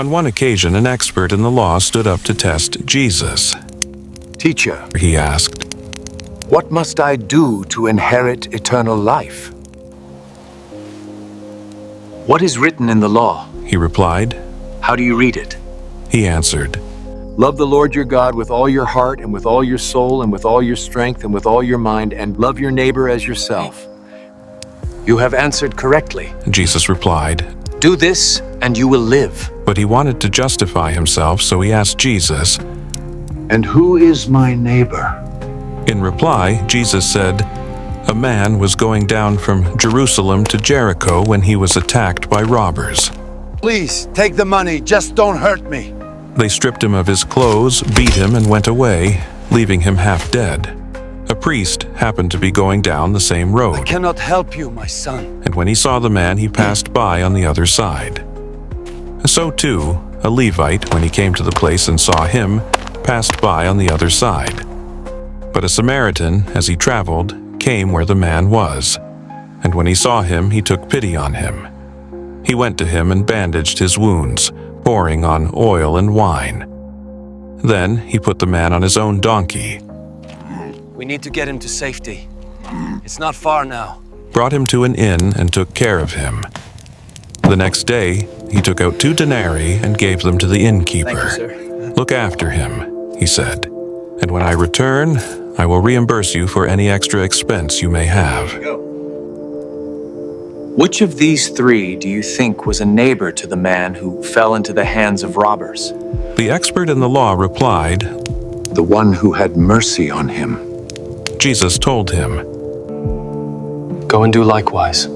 On one occasion, an expert in the law stood up to test Jesus. Teacher, He asked, what must I do to inherit eternal life? What is written in the law? He replied. How do you read it? He answered, Love the Lord your God with all your heart and with all your soul and with all your strength and with all your mind, and love your neighbor as yourself. You have answered correctly. Jesus replied. Do this and you will live. But he wanted to justify himself, so he asked Jesus. And who is my neighbor? In reply, Jesus said, a man was going down from Jerusalem to Jericho when he was attacked by robbers. Please, take the money, just don't hurt me. They stripped him of his clothes, beat him, and went away, leaving him half dead. A priest happened to be going down the same I road, cannot help you, my son. and when he saw the man, he passed by on the other side. So too, a Levite, when he came to the place and saw him, passed by on the other side. But a Samaritan, as he traveled, came where the man was, and when he saw him, he took pity on him. He went to him and bandaged his wounds, pouring on oil and wine. Then he put the man on his own donkey, We need to get him to safety. It's not far now. brought him to an inn, and took care of him. The next day, he took out 2 denarii and gave them to the innkeeper. Thank you, sir. Look after him, he said, and when I return, I will reimburse you for any extra expense you may have. Which of these 3 do you think was a neighbor to the man who fell into the hands of robbers? The expert in the law replied. The one who had mercy on him. Jesus told him, Go and do likewise.